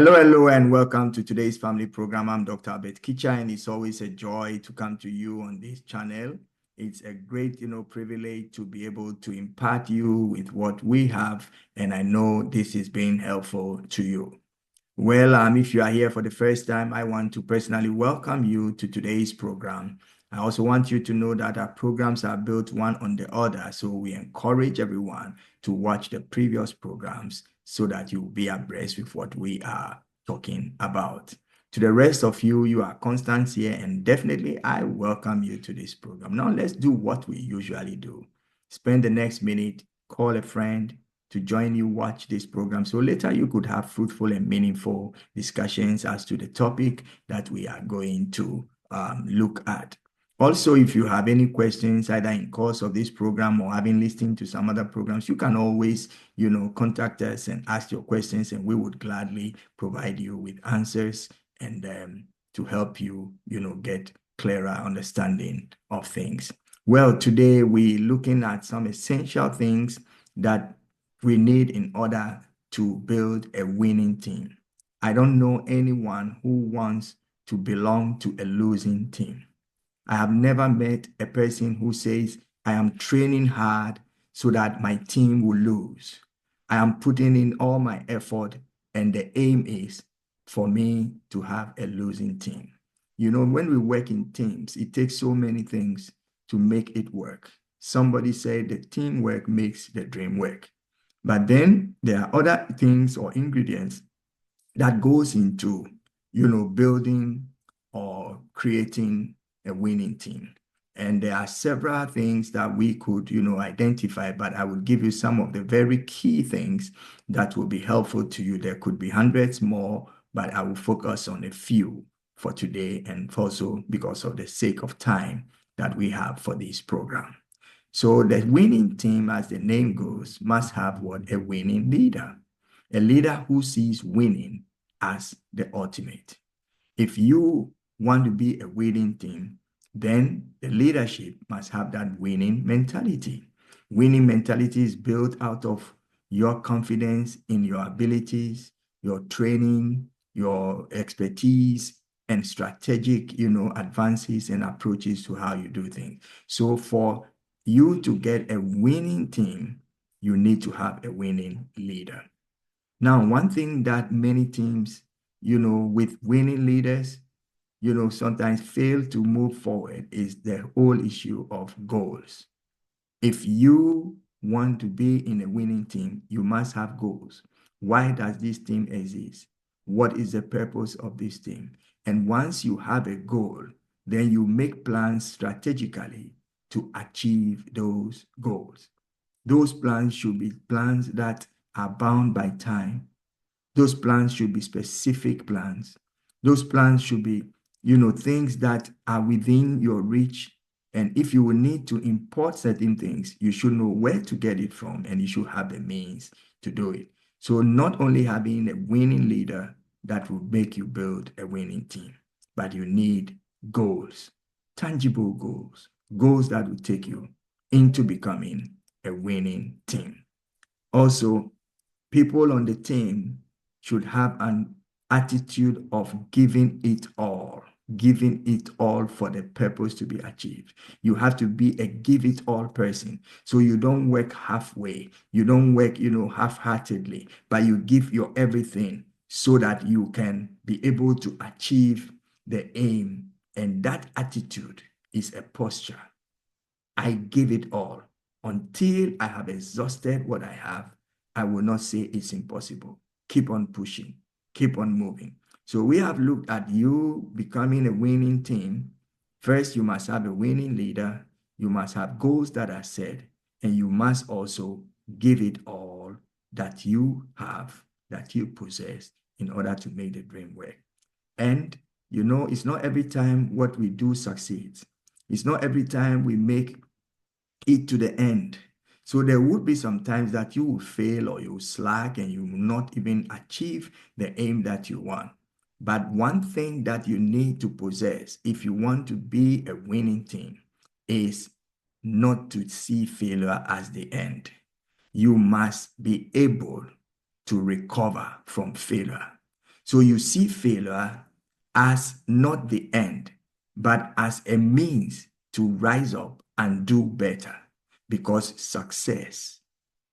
Hello, and welcome to today's family program. I'm Dr. Kitcher, and it's always a joy to come to you on this channel. It's a great, privilege to be able to impart you with what we have, and I know this is being helpful to you. Well, if you are here for the first time, I want to personally welcome you to today's program. I also want you to know that our programs are built one on the other, so we encourage everyone to watch the previous programs so that you will be abreast with what we are talking about. To the rest of you, you are constants here, and definitely I welcome you to this program. Now, let's do what we usually do. Spend the next minute, call a friend, to join you watch this program. So later you could have fruitful and meaningful discussions as to the topic that we are going to look at. Also, if you have any questions, either in course of this program or having listened to some other programs, you can always, contact us and ask your questions, and we would gladly provide you with answers and to help you, get clearer understanding of things. Well, today we're looking at some essential things that we need in order to build a winning team. I don't know anyone who wants to belong to a losing team. I have never met a person who says, I am training hard so that my team will lose. I am putting in all my effort, and the aim is for me to have a losing team. When we work in teams, it takes so many things to make it work. Somebody said the teamwork makes the dream work. But then there are other things or ingredients that goes into, building or creating a winning team. And there are several things that we could, identify, but I will give you some of the very key things that will be helpful to you. There could be hundreds more, but I will focus on a few for today, and also because of the sake of time that we have for this program. So the winning team, as the name goes, must have what? A winning leader. A leader who sees winning as the ultimate. If you want to be a winning team, then the leadership must have that winning mentality. Winning mentality is built out of your confidence in your abilities, your training, your expertise, and strategic, advances and approaches to how you do things. So for you to get a winning team, you need to have a winning leader. Now, one thing that many teams, with winning leaders, sometimes fail to move forward is the whole issue of goals. If you want to be in a winning team, you must have goals. Why does this team exist? What is the purpose of this team? And once you have a goal, then you make plans strategically to achieve those goals. Those plans should be plans that are bound by time. Those plans should be specific plans. Those plans should be, things that are within your reach. And if you will need to import certain things, you should know where to get it from, and you should have the means to do it. So not only having a winning leader that will make you build a winning team, but you need goals, tangible goals, goals that will take you into becoming a winning team. Also, people on the team should have an attitude of giving it all for the purpose to be achieved. You have to be a give it all person. So you don't work halfway. You don't work, half-heartedly, but you give your everything so that you can be able to achieve the aim. And that attitude is a posture. I give it all until I have exhausted what I have. I will not say it's impossible. Keep on pushing, keep on moving. So we have looked at you becoming a winning team. First, you must have a winning leader. You must have goals that are set, and you must also give it all that you have, that you possess, in order to make the dream work. And, it's not every time what we do succeeds. It's not every time we make it to the end. So there would be some times that you will fail or you will slack and you will not even achieve the aim that you want. But one thing that you need to possess if you want to be a winning team is not to see failure as the end. You must be able to recover from failure. So you see failure as not the end, but as a means to rise up and do better, because success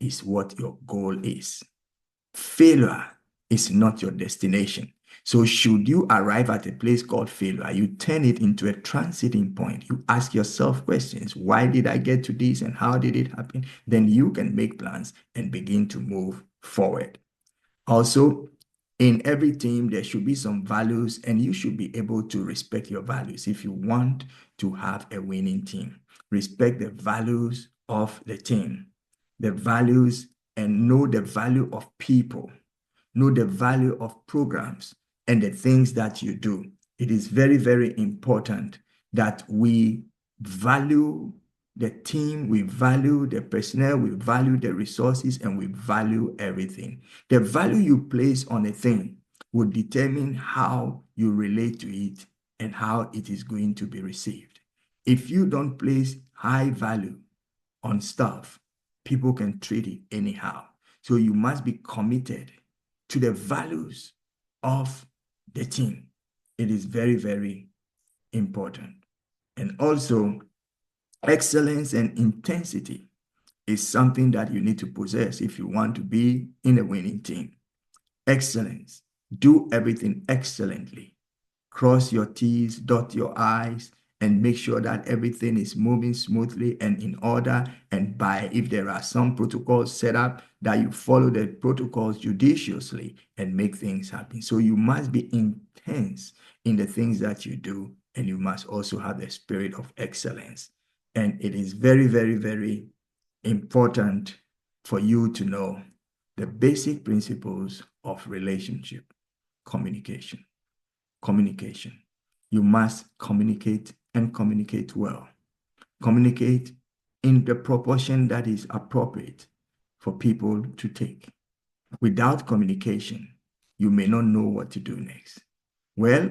is what your goal is. Failure is not your destination. So should you arrive at a place called failure, you turn it into a transiting point. You ask yourself questions. Why did I get to this and how did it happen? Then you can make plans and begin to move forward. Also, in every team, there should be some values, and you should be able to respect your values if you want to have a winning team. Respect the values of the team, the values, and know the value of people. Know the value of programs and the things that you do. It is very, very important that we value the team, we value the personnel, we value the resources, and we value everything. The value you place on a thing will determine how you relate to it and how it is going to be received. If you don't place high value on stuff, people can treat it anyhow. So you must be committed to the values of the team. It is very, very important. And also, excellence and intensity is something that you need to possess if you want to be in a winning team. Excellence. Do everything excellently. Cross your T's, dot your I's, and make sure that everything is moving smoothly and in order. And if there are some protocols set up, that you follow the protocols judiciously and make things happen. So you must be intense in the things that you do, and you must also have the spirit of excellence. And it is very, very, very important for you to know the basic principles of relationship: communication. Communication. You must communicate and communicate well. Communicate in the proportion that is appropriate for people to take. Without communication, you may not know what to do next. Well,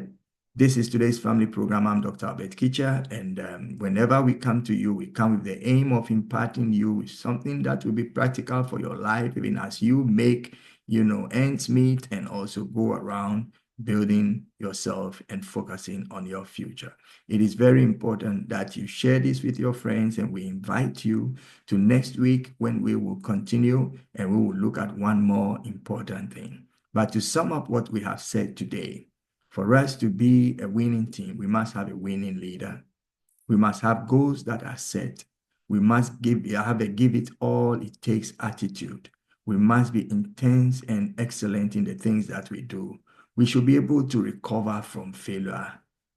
this is today's family program. I'm Dr. Kitcher, and whenever we come to you, we come with the aim of imparting you with something that will be practical for your life, even as you make, ends meet and also go around building yourself and focusing on your future. It is very important that you share this with your friends, and we invite you to next week when we will continue and we will look at one more important thing. But to sum up what we have said today, for us to be a winning team, we must have a winning leader. We must have goals that are set. We must have a give it all it takes attitude. We must be intense and excellent in the things that we do. We should be able to recover from failure,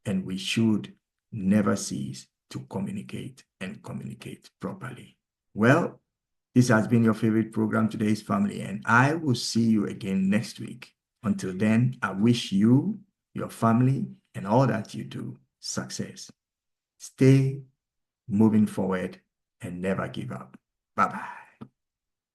and we should never cease to communicate and communicate properly. Well, this has been your favorite program, Today's Family, and I will see you again next week. Until then, I wish you, your family, and all that you do success. Stay moving forward and never give up. Bye-bye.